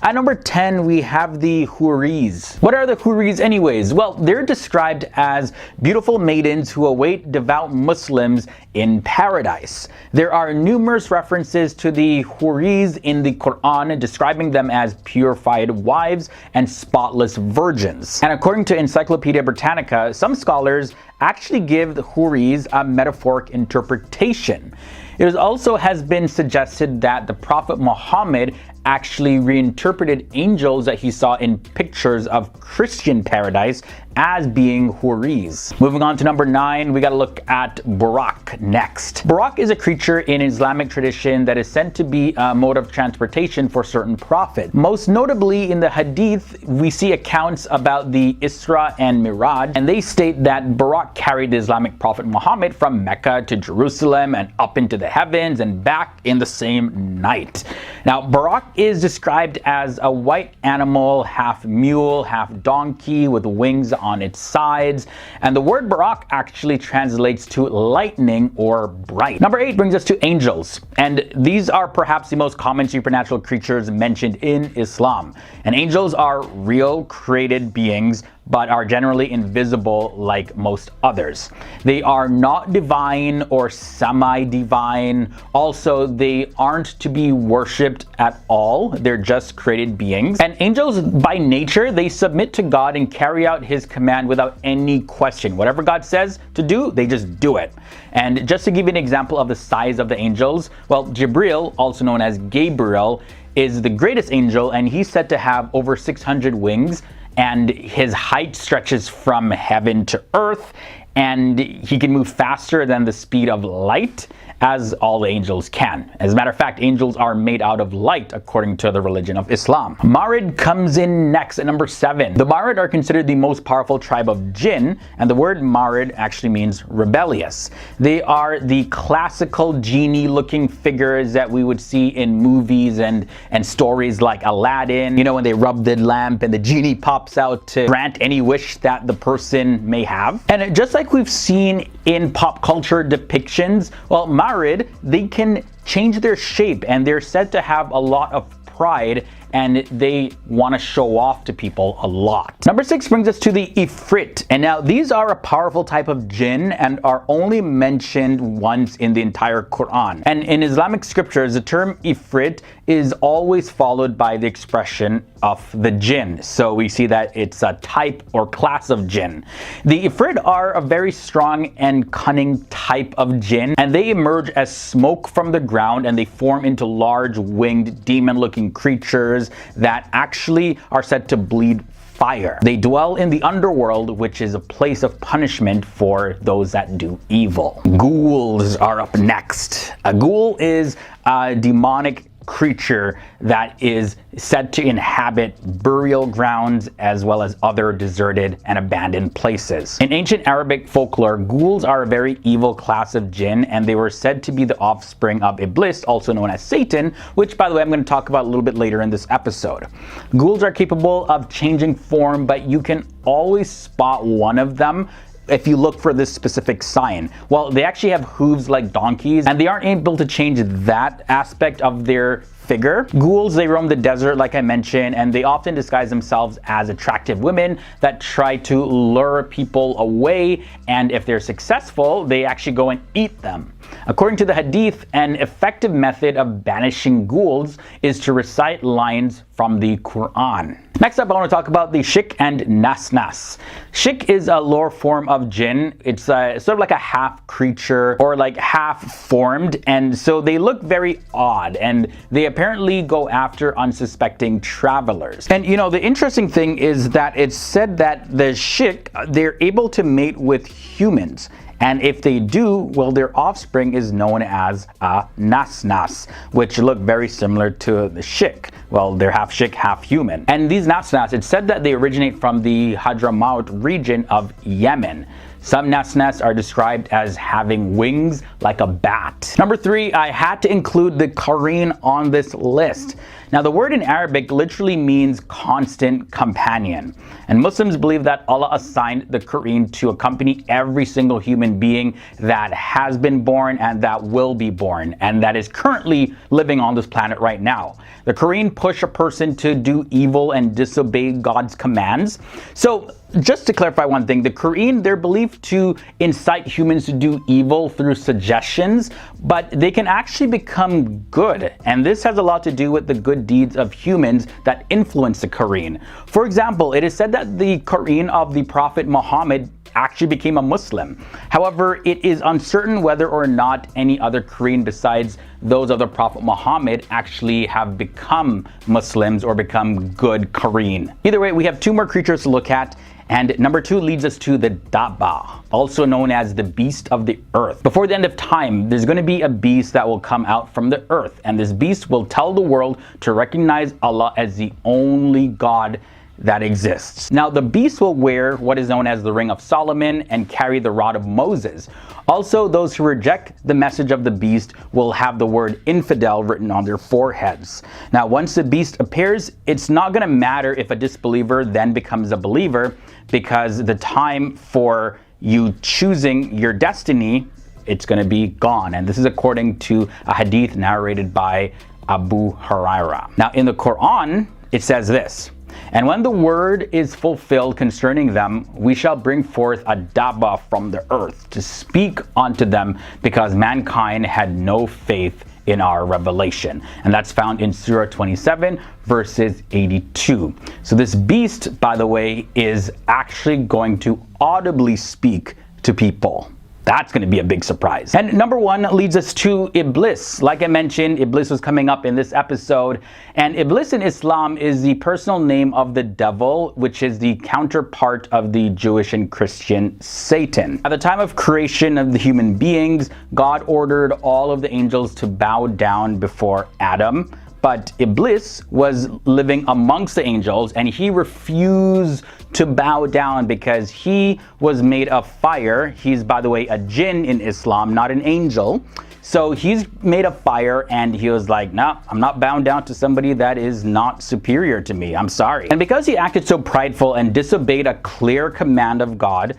At number 10, we have the Houris. What are the Houris anyways? Well, they're described as beautiful maidens who await devout Muslims in paradise. There are numerous references to the Houris in the Quran, describing them as purified wives and spotless virgins. And according to Encyclopedia Britannica, some scholars actually give the Houris a metaphoric interpretation. It also has been suggested that the Prophet Muhammad actually reinterpreted angels that he saw in pictures of Christian paradise as being Houris. Moving on to number 9, we gotta look at Buraq next. Buraq is a creature in Islamic tradition that is said to be a mode of transportation for certain prophets. Most notably in the Hadith, we see accounts about the Isra and Miraj, and they state that Buraq carried the Islamic prophet Muhammad from Mecca to Jerusalem and up into the heavens and back in the same night. Now, Buraq is described as a white animal, half mule, half donkey, with wings on its sides, and the word Buraq actually translates to lightning or bright. Number 8 brings us to angels, and these are perhaps the most common supernatural creatures mentioned in Islam. And angels are real created beings, but are generally invisible like most others. They are not divine or semi-divine. Also, they aren't to be worshipped at all. They're just created beings. And angels, by nature, they submit to God and carry out his command without any question. Whatever God says to do, they just do it. And just to give you an example of the size of the angels, well, Jibril, also known as Gabriel, is the greatest angel, and he's said to have over 600 wings, and his height stretches from heaven to earth, and he can move faster than the speed of light, as all the angels can. As a matter of fact, angels are made out of light according to the religion of Islam. Marid comes in next at number 7. The Marid are considered the most powerful tribe of jinn, and the word Marid actually means rebellious. They are the classical genie-looking figures that we would see in movies and stories like Aladdin, you know, when they rub the lamp and the genie pops out to grant any wish that the person may have. And just like we've seen in pop culture depictions, well, Marid, they can change their shape, and they're said to have a lot of pride, and they want to show off to people a lot. Number 6 brings us to the Ifrit. And now these are a powerful type of jinn and are only mentioned once in the entire Quran. And in Islamic scriptures, the term Ifrit is always followed by the expression of the jinn. So we see that it's a type or class of jinn. The Ifrit are a very strong and cunning type of jinn, and they emerge as smoke from the ground, and they form into large winged demon-looking creatures that actually are said to bleed fire. They dwell in the underworld, which is a place of punishment for those that do evil. Ghouls are up next. A ghoul is a demonic creature that is said to inhabit burial grounds as well as other deserted and abandoned places. In ancient Arabic folklore, ghouls are a very evil class of jinn, and they were said to be the offspring of Iblis, also known as Satan, which, by the way, I'm going to talk about a little bit later in this episode. Ghouls are capable of changing form, but you can always spot one of them if you look for this specific sign. Well, they actually have hooves like donkeys, and they aren't able to change that aspect of their figure. Ghouls, they roam the desert like I mentioned, and they often disguise themselves as attractive women that try to lure people away, and if they're successful, they actually go and eat them. According to the Hadith, an effective method of banishing ghouls is to recite lines from the Quran. Next up, I want to talk about the Shik and Nasnas. Shik is a lower form of jinn. It's sort of like a half creature or like half formed, and so they look very odd, and they apparently go after unsuspecting travelers. And you know, the interesting thing is that it's said that the Shik, they're able to mate with humans. And if they do, well, their offspring is known as a Nasnas, which look very similar to the Shik. Well, they're half Shik, half human. And these Nasnas, it's said that they originate from the Hadramaut region of Yemen. Some nests are described as having wings like a bat. Number 3, I had to include the Quran on this list. Now, the word in Arabic literally means constant companion. And Muslims believe that Allah assigned the Quran to accompany every single human being that has been born and that will be born and that is currently living on this planet right now. The Quran push a person to do evil and disobey God's commands. So, just to clarify one thing, the Quran, they're believed to incite humans to do evil through suggestions, but they can actually become good. And this has a lot to do with the good deeds of humans that influence the Quran. For example, it is said that the Quran of the Prophet Muhammad actually became a Muslim. However, it is uncertain whether or not any other Quran besides those of the Prophet Muhammad actually have become Muslims or become good Quran. Either way, we have 2 more creatures to look at. And number 2 leads us to the Dabba, also known as the beast of the earth. Before the end of time, there's going to be a beast that will come out from the earth. And this beast will tell the world to recognize Allah as the only God that exists. Now, the beast will wear what is known as the Ring of Solomon and carry the rod of Moses. Also, those who reject the message of the beast will have the word infidel written on their foreheads. Now, once the beast appears, it's not going to matter if a disbeliever then becomes a believer, because the time for you choosing your destiny, it's going to be gone. And this is according to a hadith narrated by Abu Hurairah. Now, in the Quran, it says this: "And when the word is fulfilled concerning them, we shall bring forth a Dabba from the earth to speak unto them, because mankind had no faith in our revelation." And that's found in Surah 27 verses 82. So this beast, by the way, is actually going to audibly speak to people. That's going to be a big surprise. And number 1 leads us to Iblis. Like I mentioned, Iblis was coming up in this episode. And Iblis in Islam is the personal name of the devil, which is the counterpart of the Jewish and Christian Satan. At the time of creation of the human beings, God ordered all of the angels to bow down before Adam. But Iblis was living amongst the angels and he refused to bow down because he was made of fire. He's, by the way, a jinn in Islam, not an angel. So he's made of fire and he was like, "No, I'm not bowing down to somebody that is not superior to me. I'm sorry." And because he acted so prideful and disobeyed a clear command of God,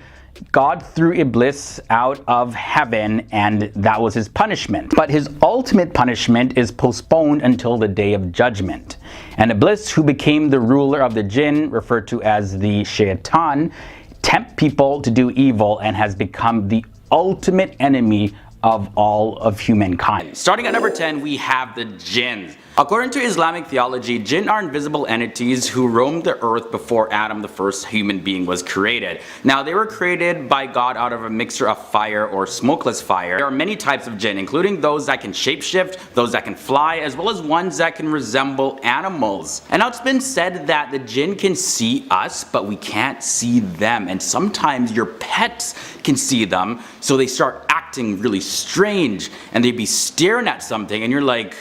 God threw Iblis out of heaven, and that was his punishment. But his ultimate punishment is postponed until the day of judgment. And Iblis, who became the ruler of the jinn, referred to as the shaitan, tempt people to do evil and has become the ultimate enemy of all of humankind. Starting at number 10, we have the jinns. According to Islamic theology, jinn are invisible entities who roamed the earth before Adam, the first human being, was created. Now, they were created by God out of a mixture of fire or smokeless fire. There are many types of jinn, including those that can shapeshift, those that can fly, as well as ones that can resemble animals. And now it's been said that the jinn can see us, but we can't see them. And sometimes your pets can see them, so they start acting really strange, and they'd be staring at something, and you're like,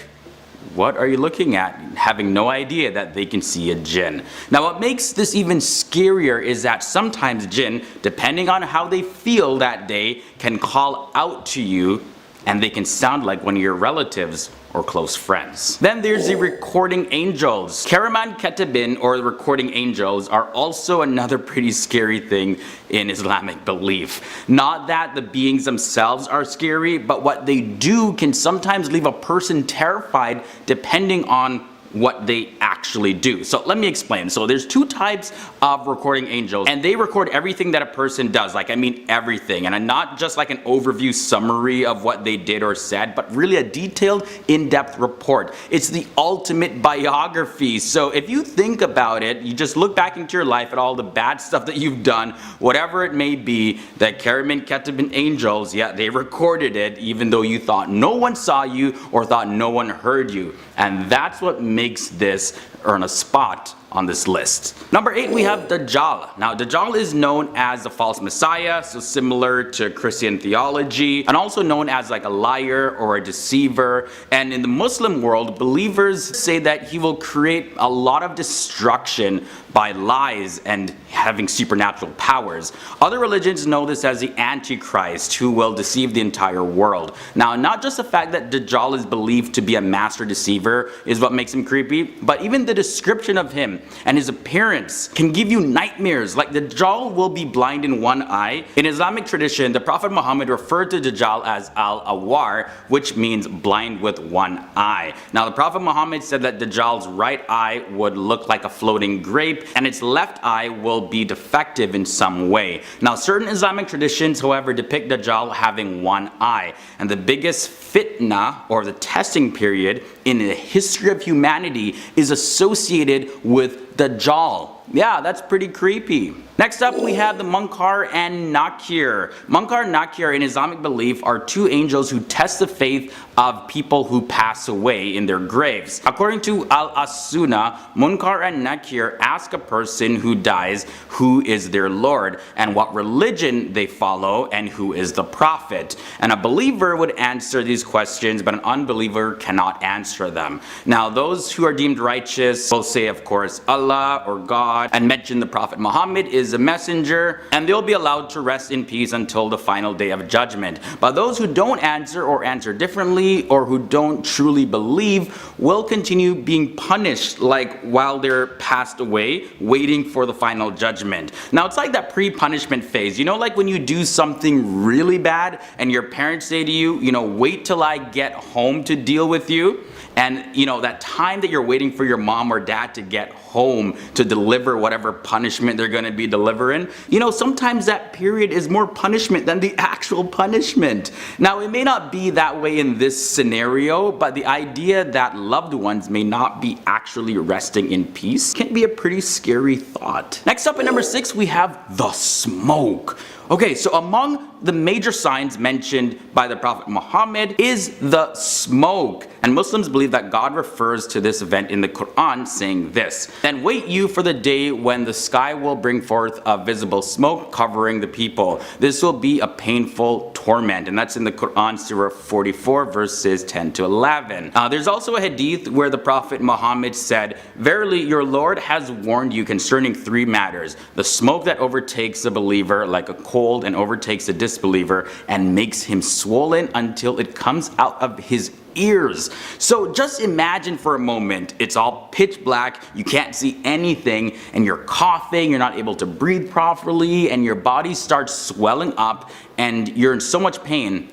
what are you looking at? Having no idea that they can see a jinn. Now, what makes this even scarier is that sometimes jinn, depending on how they feel that day, can call out to you, and they can sound like one of your relatives or close friends. Then there's the recording angels. Karaman Ketibin, or the recording angels, are also another pretty scary thing in Islamic belief. Not that the beings themselves are scary, but what they do can sometimes leave a person terrified depending on what they actually do. So let me explain. So there's 2 types of recording angels, and they record everything that a person does. Like, I mean everything, and not just like an overview summary of what they did or said, but really a detailed, in-depth report. It's the ultimate biography. So if you think about it, you just look back into your life at all the bad stuff that you've done, whatever it may be, that Karaman Ketibin angels, yeah, they recorded it, even though you thought no one saw you or thought no one heard you. And that's what makes this earn a spot on this list. Number 8, we have Dajjal. Now, Dajjal is known as the false messiah, so similar to Christian theology, and also known as like a liar or a deceiver. And in the Muslim world, believers say that he will create a lot of destruction by lies and having supernatural powers. Other religions know this as the Antichrist, who will deceive the entire world. Now, not just the fact that Dajjal is believed to be a master deceiver is what makes him creepy, but even the description of him and his appearance can give you nightmares. Like, Dajjal will be blind in one eye. In Islamic tradition, the Prophet Muhammad referred to Dajjal as Al-Awar, which means blind with one eye. Now, the Prophet Muhammad said that Dajjal's right eye would look like a floating grape, and its left eye will be defective in some way. Now, certain Islamic traditions, however, depict Dajjal having one eye, and the biggest fitna, or the testing period in the history of humanity, is associated with Dajjal. Yeah, that's pretty creepy. Next up, we have the Munkar and Nakir. Munkar and Nakir in Islamic belief are two angels who test the faith of people who pass away in their graves. According to Al-As-Sunnah, Munkar and Nakir ask a person who dies who is their Lord and what religion they follow and who is the Prophet. And a believer would answer these questions, but an unbeliever cannot answer them. Now, those who are deemed righteous will say, of course, Allah or God, and mention the Prophet Muhammad is a messenger, and they'll be allowed to rest in peace until the final day of judgment. But those who don't answer or answer differently, or who don't truly believe, will continue being punished like while they're passed away, waiting for the final judgment. Now, it's like that pre-punishment phase. You know, like when you do something really bad and your parents say to you, you know, wait till I get home to deal with you. And you know, that time that you're waiting for your mom or dad to get home to deliver whatever punishment they're going to be delivering, you know, sometimes that period is more punishment than the actual punishment. Now, it may not be that way in this scenario, but the idea that loved ones may not be actually resting in peace can be a pretty scary thought. Next up at number 6, we have the smoke. Okay, so among the major signs mentioned by the Prophet Muhammad is the smoke. And Muslims believe that God refers to this event in the Quran saying this: "Then wait you for the day when the sky will bring forth a visible smoke covering the people. This will be a painful torment." And that's in the Quran, Surah 44, verses 10 to 11. There's also a hadith where the Prophet Muhammad said, "Verily, your Lord has warned you concerning 3 matters. The smoke that overtakes the believer like a cold and overtakes the disbeliever and makes him swollen until it comes out of his ears." So just imagine for a moment, it's all pitch black, you can't see anything, and you're coughing, you're not able to breathe properly, and your body starts swelling up, and you're in so much pain,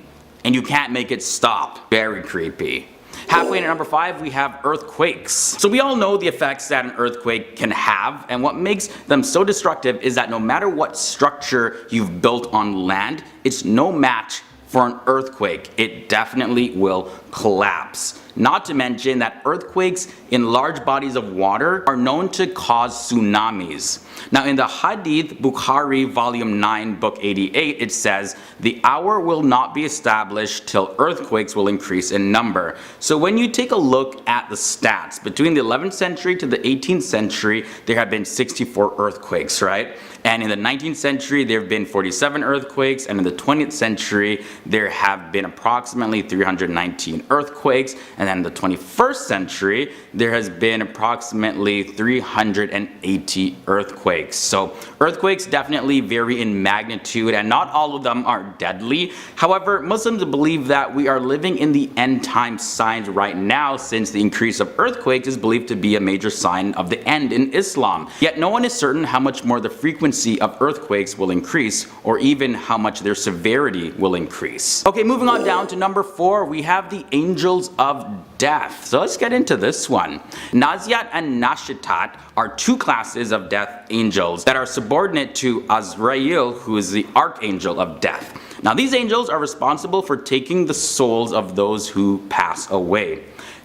and you can't make it stop. Very creepy. Halfway into number 5, we have earthquakes. So we all know the effects that an earthquake can have, and what makes them so destructive is that no matter what structure you've built on land, it's no match for an earthquake. It definitely will collapse. Not to mention that earthquakes in large bodies of water are known to cause tsunamis. Now, in the Hadith Bukhari volume 9 book 88, it says, "The hour will not be established till earthquakes will increase in number." So when you take a look at the stats, between the 11th century to the 18th century, there have been 64 earthquakes, right? And in the 19th century, there have been 47 earthquakes, and in the 20th century, there have been approximately 319 earthquakes, and then in the 21st century, there has been approximately 380 earthquakes. So earthquakes definitely vary in magnitude, and not all of them are deadly. However, Muslims believe that we are living in the end time signs right now, since the increase of earthquakes is believed to be a major sign of the end in Islam. Yet no one is certain how much more the frequency of earthquakes will increase, or even how much their severity will increase. Okay, moving on down to number 4, we have the angels of death. So let's get into this one. Naziat and Nashitat are 2 classes of death angels that are subordinate to Azrael, who is the archangel of death. Now, these angels are responsible for taking the souls of those who pass away.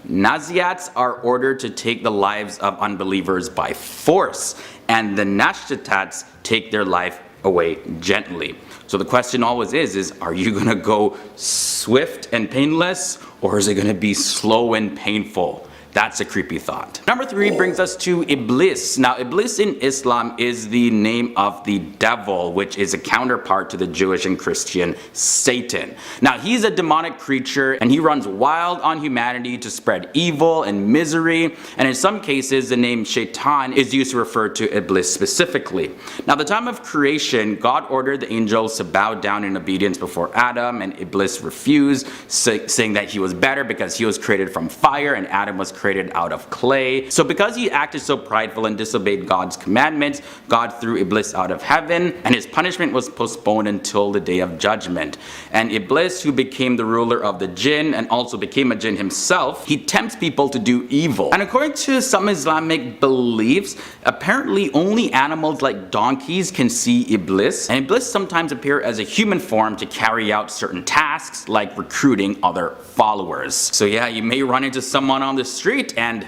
Naziats are ordered to take the lives of unbelievers by force, and the Nashitats take their life away gently. So the question always is are you going to go swift and painless, or is it going to be slow and painful? That's a creepy thought. Number 3 brings us to Iblis. Now, Iblis in Islam is the name of the devil, which is a counterpart to the Jewish and Christian Satan. Now, he's a demonic creature and he runs wild on humanity to spread evil and misery. And in some cases, the name shaitan is used to refer to Iblis specifically. Now, at the time of creation, God ordered the angels to bow down in obedience before Adam, and Iblis refused, saying that he was better because he was created from fire and Adam was created out of clay. So because he acted so prideful and disobeyed God's commandments, God threw Iblis out of heaven, and his punishment was postponed until the day of judgment. And Iblis, who became the ruler of the jinn and also became a jinn himself, he tempts people to do evil. And according to some Islamic beliefs, apparently only animals like donkeys can see Iblis, and Iblis sometimes appear as a human form to carry out certain tasks like recruiting other followers. So yeah, you may run into someone on the street and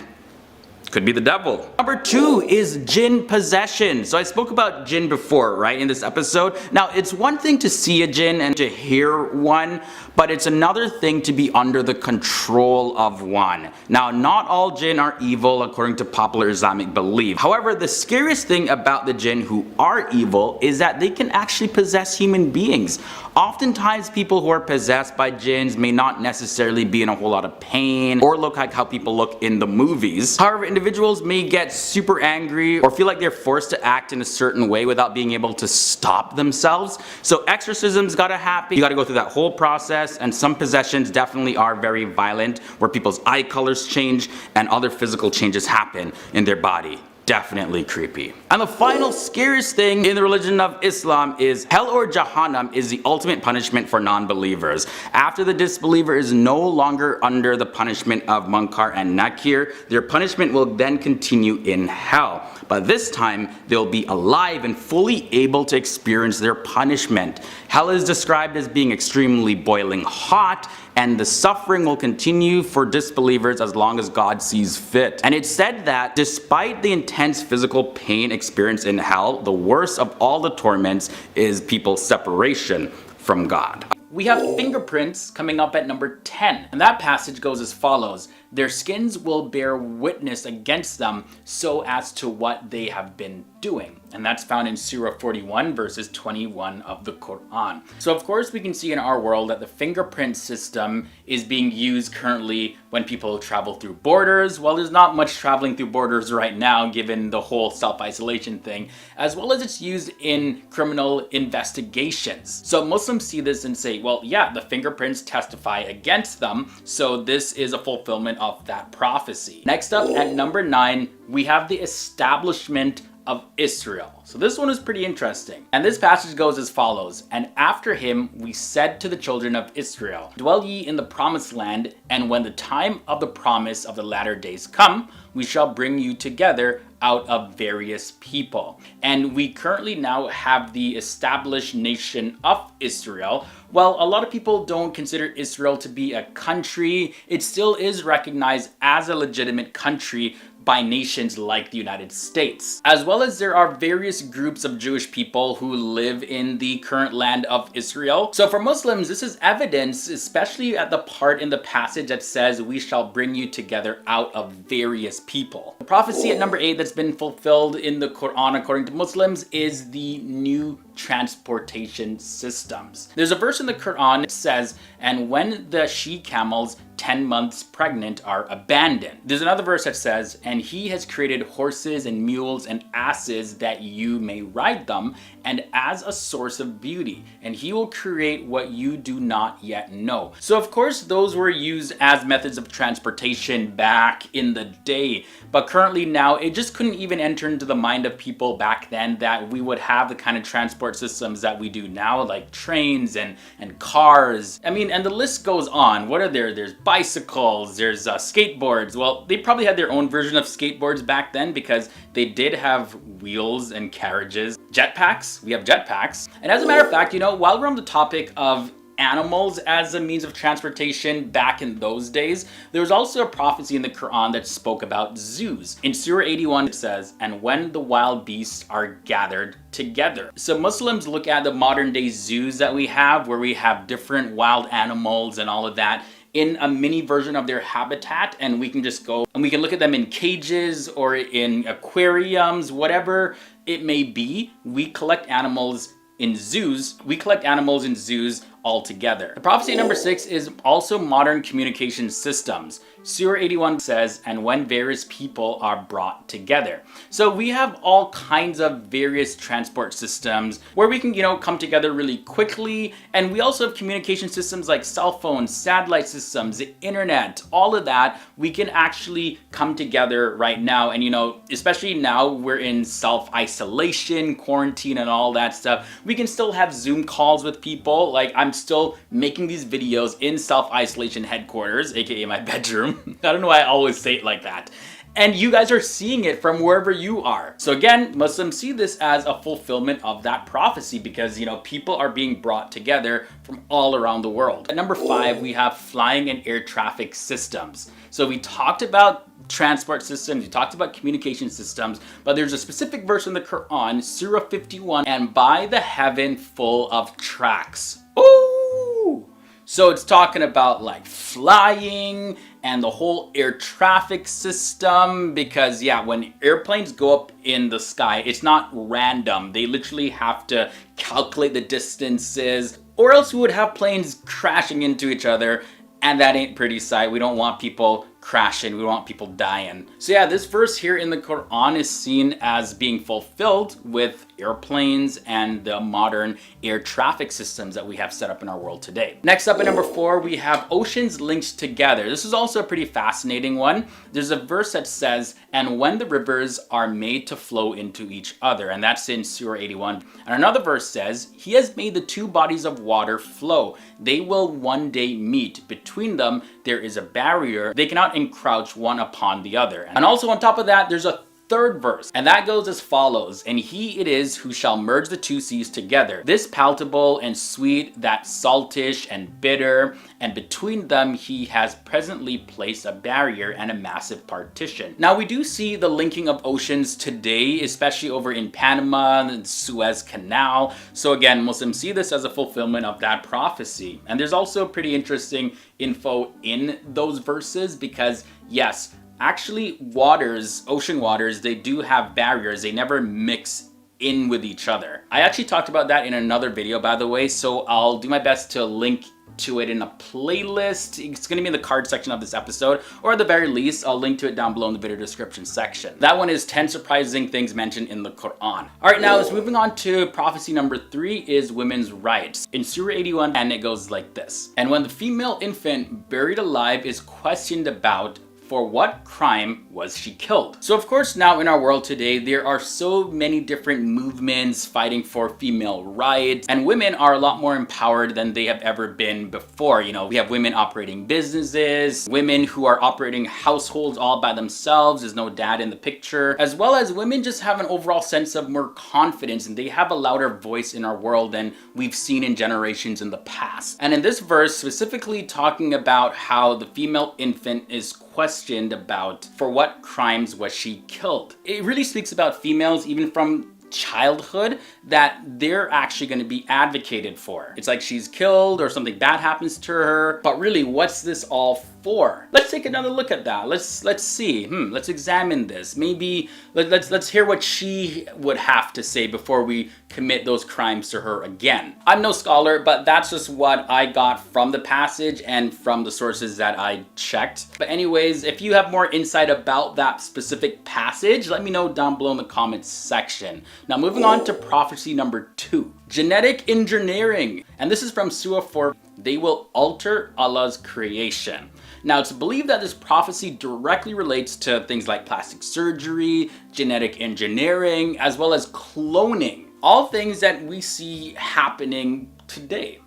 could be the devil. Number 2 is jinn possession. So I spoke about jinn before, right, in this episode. Now, it's one thing to see a jinn and to hear one, but it's another thing to be under the control of one. Now, not all jinn are evil according to popular Islamic belief. However, the scariest thing about the jinn who are evil is that they can actually possess human beings. Oftentimes, people who are possessed by jinns may not necessarily be in a whole lot of pain or look like how people look in the movies. However, individuals may get super angry or feel like they're forced to act in a certain way without being able to stop themselves. So exorcisms gotta happen. You gotta go through that whole process, and some possessions definitely are very violent, where people's eye colors change and other physical changes happen in their body. Definitely creepy. And the final scariest thing in the religion of Islam is hell, or Jahannam, is the ultimate punishment for non-believers. After the disbeliever is no longer under the punishment of Munkar and Nakir, their punishment will then continue in hell. But this time, they'll be alive and fully able to experience their punishment. Hell is described as being extremely boiling hot, and the suffering will continue for disbelievers as long as God sees fit. And it's said that despite the intense physical pain experienced in hell, the worst of all the torments is people's separation from God. We have fingerprints coming up at number 10, and that passage goes as follows: their skins will bear witness against them so as to what they have been doing. And that's found in Surah 41 verses 21 of the Quran. So of course we can see in our world that the fingerprint system is being used currently when people travel through borders. Well, there's not much traveling through borders right now given the whole self-isolation thing, as well as it's used in criminal investigations. So Muslims see this and say, well, yeah, the fingerprints testify against them, so this is a fulfillment of that prophecy. Next up at number 9, we have the establishment of Israel. So this one is pretty interesting. And this passage goes as follows: and after him we said to the children of Israel, dwell ye in the promised land, and when the time of the promise of the latter days come, we shall bring you together out of various people. And we currently now have the established nation of Israel. While a lot of people don't consider Israel to be a country, it still is recognized as a legitimate country by nations like the United States. As well as there are various groups of Jewish people who live in the current land of Israel. So for Muslims, this is evidence, especially at the part in the passage that says, we shall bring you together out of various people. The prophecy at number 8 that's been fulfilled in the Quran according to Muslims is the new transportation systems. There's a verse in the Quran that says, and when the she camels 10 months pregnant are abandoned. There's another verse that says, and he has created horses and mules and asses that you may ride them, and as a source of beauty, and he will create what you do not yet know. So of course those were used as methods of transportation back in the day, but currently now it just couldn't even enter into the mind of people back then that we would have the kind of transport systems that we do now, like trains and cars. I mean, and the list goes on. What are there? There's bicycles, there's skateboards. Well, they probably had their own version of skateboards back then because they did have wheels and carriages. Jetpacks, we have jetpacks. And as a matter of fact, you know, while we're on the topic of animals as a means of transportation back in those days, there was also a prophecy in the Quran that spoke about zoos. In Surah 81 it says, and when the wild beasts are gathered together. So Muslims look at the modern day zoos that we have, where we have different wild animals and all of that, in a mini version of their habitat, and we can just go and we can look at them in cages or in aquariums, whatever it may be. We collect animals in zoos. We collect animals in zoos altogether. The prophecy number 6 is also modern communication systems. Surah 81 says, and when various people are brought together. So we have all kinds of various transport systems where we can, come together really quickly. And we also have communication systems like cell phones, satellite systems, the internet, all of that. We can actually come together right now. And, especially now we're in self-isolation, quarantine, and all that stuff. We can still have Zoom calls with people. Like, I'm still making these videos in self-isolation headquarters, aka my bedroom. I don't know why I always say it like that. And you guys are seeing it from wherever you are. So again, Muslims see this as a fulfillment of that prophecy because, people are being brought together from all around the world. At number 5, we have flying and air traffic systems. So we talked about transport systems, we talked about communication systems, but there's a specific verse in the Quran, Surah 51, and by the heaven full of tracks. Ooh! So it's talking about like flying and the whole air traffic system because when airplanes go up in the sky, it's not random. They literally have to calculate the distances or else we would have planes crashing into each other, and that ain't pretty sight. We don't want people crashing, we want people dying. So this verse here in the Quran is seen as being fulfilled with airplanes and the modern air traffic systems that we have set up in our world today. Next up at number 4, we have oceans linked together. This is also a pretty fascinating one. There's a verse that says, and when the rivers are made to flow into each other, and that's in Surah 81. And another verse says, he has made the two bodies of water flow. They will one day meet. Between them, there is a barrier. They cannot encroach one upon the other. And also on top of that, there's a third verse, and that goes as follows, and he it is who shall merge the two seas together, this palatable and sweet, that saltish and bitter, and between them he has presently placed a barrier and a massive partition. Now we do see the linking of oceans today, especially over in Panama and the Suez Canal. So again, Muslims see this as a fulfillment of that prophecy. And there's also pretty interesting info in those verses because yes, actually ocean waters, they do have barriers. They never mix in with each other. I actually talked about that in another video, by the way, so I'll do my best to link to it in a playlist. It's going to be in the card section of this episode, or at the very least, I'll link to it down below in the video description section. That one is 10 surprising things mentioned in the Quran. All right, now let's moving on to prophecy number 3 is women's rights. In Surah 81, and it goes like this. And when the female infant buried alive is questioned about, for what crime was she killed? So of course now in our world today, there are so many different movements fighting for female rights, and women are a lot more empowered than they have ever been before. We have women operating businesses, women who are operating households all by themselves, there's no dad in the picture, as well as women just have an overall sense of more confidence, and they have a louder voice in our world than we've seen in generations in the past. And in this verse, specifically talking about how the female infant is questioned about for what crimes was she killed. It really speaks about females even from childhood that they're actually going to be advocated for. It's like she's killed or something bad happens to her, but really what's this all for? Let's take another look at that. Let's see. Let's examine this. Maybe let's hear what she would have to say before we commit those crimes to her again. I'm no scholar, but that's just what I got from the passage and from the sources that I checked. But anyways, if you have more insight about that specific passage, let me know down below in the comments section. Now moving on to prophecy number 2, genetic engineering. And this is from Surah 4. They will alter Allah's creation. Now it's believed that this prophecy directly relates to things like plastic surgery, genetic engineering, as well as cloning. All things that we see happening today.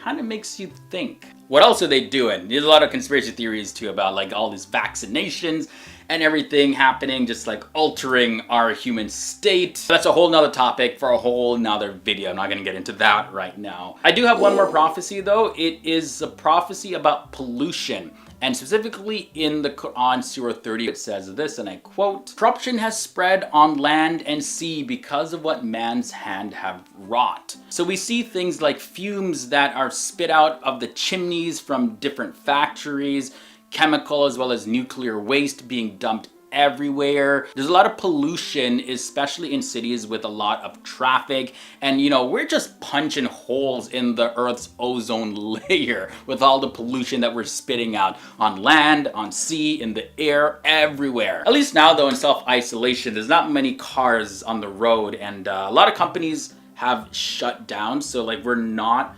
Kind of makes you think, what else are they doing? There's a lot of conspiracy theories too about like all these vaccinations and everything happening, just like altering our human state. That's a whole nother topic for a whole nother video. I'm not gonna get into that right now. I do have one more prophecy though. It is a prophecy about pollution. And specifically in the Quran, Surah 30, it says this, and I quote, "Corruption has spread on land and sea because of what man's hand have wrought." So we see things like fumes that are spit out of the chimneys from different factories, chemical as well as nuclear waste being dumped everywhere. There's a lot of pollution, especially in cities with a lot of traffic. And you know, we're just punching holes in the Earth's ozone layer with all the pollution that we're spitting out on land, on sea, in the air, everywhere. At least now though, in self-isolation, there's not many cars on the road, and a lot of companies have shut down. So like, we're not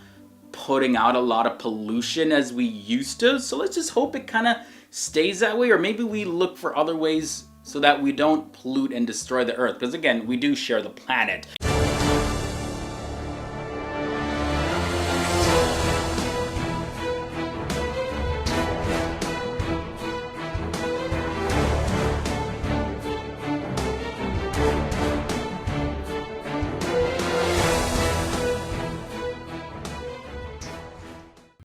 putting out a lot of pollution as we used to. So let's just hope it kind of stays that way, or maybe we look for other ways so that we don't pollute and destroy the earth, because again, we do share the planet.